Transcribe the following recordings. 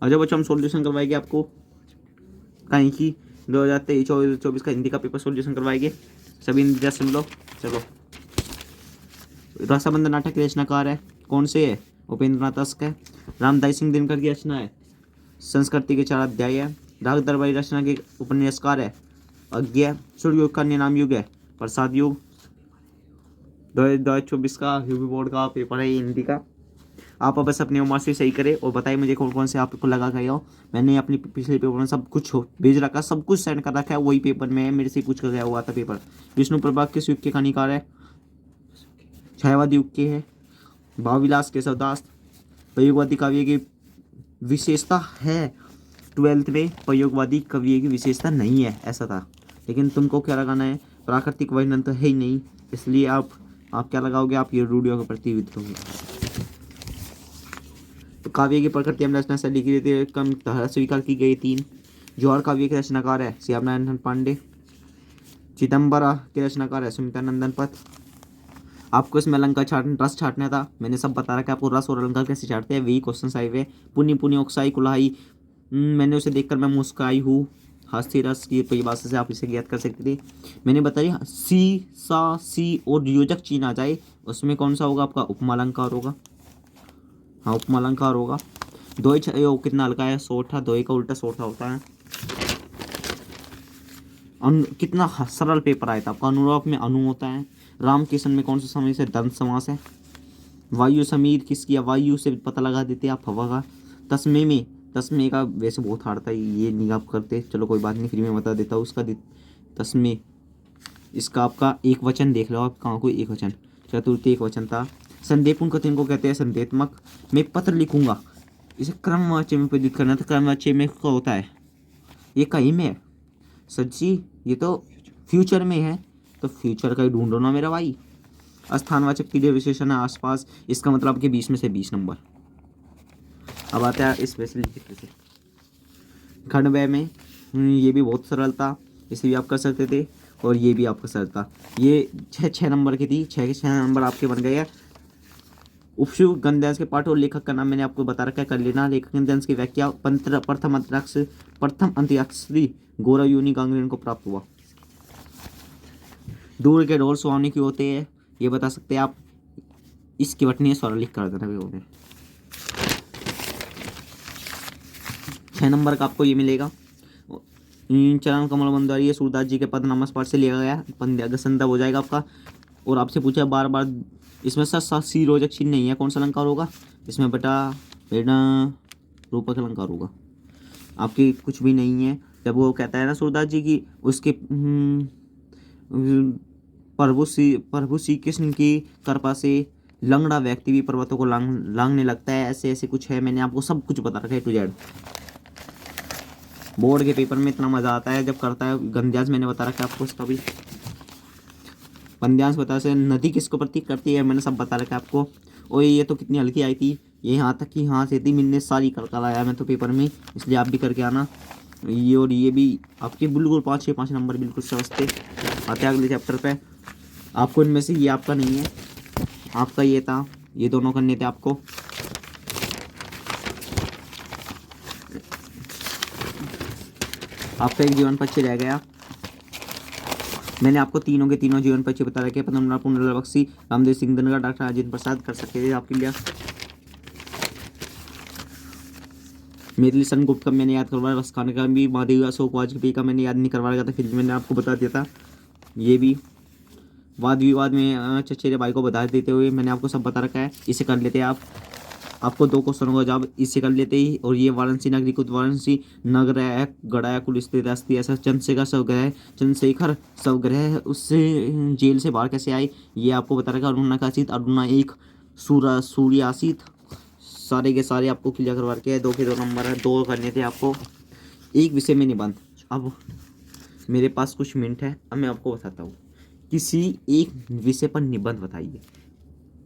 और जब बच्चों हम सॉल्यूशन करवाएंगे आपको कहीं की 2023-24 का हिंदी का पेपर सॉल्यूशन करवाएंगे। सभी हिंदी सुन लो। चलो, रक्षाबंधन नाटक के रचनाकार है कौन से है? उपेंद्र नाथ तस्क है। रामदाई सिंह दिनकर की रचना है। संस्कृति के 4 अध्याय है। राग दरबारी रचना के उपन्यासकार है अज्ञा। सूर्य युग का अन्य नाम युग है प्रसाद युग। 2024 का यूपी बोर्ड का पेपर है ये हिंदी का। आप बस अपनी उम्र से सही करें और बताइए मुझे कौन कौन से आपको लगा गए हो। मैंने अपनी पिछले पेपर में सब कुछ भेज रखा, सब कुछ सेंड कर रखा है। वही पेपर में है, मेरे से पूछ कर गया हुआ था पेपर। विष्णु प्रभा किस युग के कहानीकार है? छायावादी युग के है। भावविलास केशवदास। प्रयोगवादी काव्य की विशेषता है 12th में, प्रयोगवादी काव्य की विशेषता नहीं है ऐसा था। लेकिन तुमको क्या लगाना है? प्राकृतिक वर्णन तो है ही नहीं, इसलिए आप क्या लगाओगे? आप ये रूढ़ियों के प्रति विद्रोही। तो काव्य की प्रकृति एवं रचना शैली की रीति कम धारा स्वीकार की गई 3। जौहर काव्य के रचनाकार है श्याम नारायण पांडे। चिदम्बरा के रचनाकार है सुमित्रा नंदन पथ। आपको इसमें अलंकार रस छाटना था, मैंने सब बता रखा है आपको रस और अलंकार कैसे छाटते हैं। वही क्वेश्चन आए हुए। पुण्य पुण्य उकसाई कुल्हाई, मैंने उसे देखकर मैं मुस्काई हूँ। हास्य रस की परिभाषा से आप इसे ज्ञात कर सकते थे। मैंने बताया सी सा सी और योजक चिन्ह आ जाए उसमें कौन सा होगा? आपका उपमालंकार होगा। हाँ, उपमालंकार होगा। दोई कितना हल्का है? सोठा। दोई का उल्टा सोठा होता है। कितना सरल पेपर आया था आपका। अनुराग में अनु होता है। राम किशन में कौन सा समास है? दंत समास है। वायु समीर किसकी? वायु से पता लगा देते आप हवा का। तस्मे में, तस्मे का वैसे बहुत हार्ड था, ये नहीं आप करते, चलो कोई बात नहीं, फिर मैं बता देता हूँ उसका। तस्मे, इसका आपका एक वचन देख लो आप, कहाँ कोई एक वचन, चतुर्थी एक वचन था। संदेपुन कथन को कहते हैं संदेत्मक। मैं पत्र लिखूंगा, इसे क्रमवाच्य में प्रयुक्त करना था। क्रमवाच्य में क्या होता है? ये कहीं में है सर जी, ये तो फ्यूचर में है, तो फ्यूचर का ही ढूंढो ना मेरा भाई। स्थानवाचक क्रिया विशेषण है आसपास, इसका मतलब आपके 20 में से 20 नंबर। अब आता है स्पेशली से खंड व्यय में। ये भी बहुत सरल था, इसे भी आप कर सकते थे, और ये भी आपका सरल था। ये 6 नंबर की थी, 6 नंबर आपके बन गए हैं। उपशु गंध्यांश के पाठ और लेखक का नाम मैंने आपको बता रखा है, कर लेना। लेखक गंध्यांश की व्याख्या प्रथम अंतरिक्षी गौरव यूनि गांगुली को प्राप्त हुआ। दूर के ढोल सुहावने की होते हैं, ये बता सकते हैं आप। इसकी बटनी स्वर लिख कर देना। 6 नंबर का आपको ये मिलेगा। चरण कमल बंदवारी ये सूरदास जी के पदनामस पाठ से लिया गया, पंद्या संदर्भ हो जाएगा आपका। और आपसे पूछा बार बार, इसमें सर सी रोजक चिन्ह नहीं है, कौन सा अलंकार होगा? इसमें बेटा रूपक अलंकार होगा, आपकी कुछ भी नहीं है। जब वो कहता है ना सूरदास जी की उसके प्रभु श्री कृष्ण की कृपा से लंगड़ा व्यक्ति भी पर्वतों को लांगने लगता है, ऐसे ऐसे कुछ है। मैंने आपको सब कुछ बता रखा है टू जेड। बोर्ड के पेपर में इतना मजा आता है जब करता है। गंध्यांश मैंने बता रखा है आपको, उसका भी गंध्यांश बता से नदी किसको प्रतीक करती है, मैंने सब बता रखा है आपको। और ये तो कितनी हल्की आई थी, ये यहाँ तक कि यहाँ से थी, मैंने सारी कर आया मैं तो पेपर में, इसलिए आप भी करके आना। ये और ये भी आपके बिल्कुल 5 नंबर बिल्कुल सहज थे। आते अगले चैप्टर पे। आपको इनमें से ये आपका नहीं है, आपका ये था, ये दोनों करने थे आपको। आपका एक जीवन पक्षी रह गया। मैंने आपको तीनों के तीनों जीवन पक्षी बता रखे। पद्मनाभ पुंडल बख्शी, रामदेव सिंह दिनकर, डॉक्टर राजेंद्र प्रसाद कर सकते थे आपके लिए। मेरे सन गुप्त का मैंने याद करवाया, रस खाने का भी, महादेव अशोक वाजपेयी का मैंने याद नहीं करवा रखा था, फिर मैंने आपको बता दिया था। ये भी वाद विवाद में चचेरे भाई को बता देते हुए मैंने आपको सब बता रखा है, इसे कर लेते हैं आप। आपको 2 क्वेश्चनों का जवाब इससे कर लेते ही। और ये वाराणसी नगरी को वाराणसी नगर है, गड़ाया कुल स्थित अस्थि ऐसा चंद्रशेखर शवग्रह, चंद्रशेखर शवग्रह उससे जेल से बाहर कैसे आए, ये आपको बता रखा। अरुणा का आसित, अरुणा एक सूर्यासित, सारे के सारे आपको क्लियर करवा के। 2 के 2 नंबर है, 2 करने थे आपको। एक विषय में निबंध। अब मेरे पास कुछ मिनट है, अब मैं आपको बताता हूँ, किसी एक विषय पर निबंध बताइए।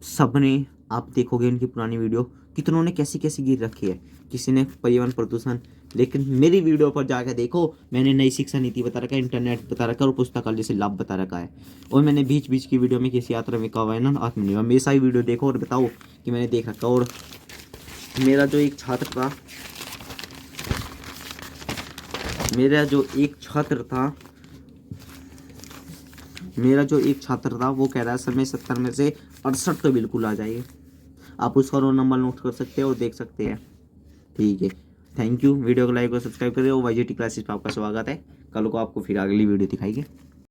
सबने, आप देखोगे इनकी पुरानी वीडियो, कितनों ने कैसी कैसी गिर रखी है, किसी ने पर्यावरण प्रदूषण, लेकिन मेरी वीडियो पर जाकर देखो, मैंने नई शिक्षा नीति बता रखा है, इंटरनेट बता रखा है, और पुस्तकालय से लाभ बता रखा है। और मैंने बीच बीच की वीडियो में किसी यात्रा में कहा है ना आत्मनिर्भर, मेरी सारी वीडियो देखो और बताओ कि मैंने देख रखा। और मेरा जो एक छात्र था मेरा जो एक छात्र था वो कह रहा है सर मैं 70 में से 68 तो बिल्कुल आ जाइए। आप उसका रोल नंबर नोट कर सकते हैं और देख सकते हैं। ठीक है, थैंक यू। वीडियो को लाइक और सब्सक्राइब करें और YGT क्लासेस पर आपका स्वागत है। कल को आपको फिर अगली वीडियो दिखाएंगे।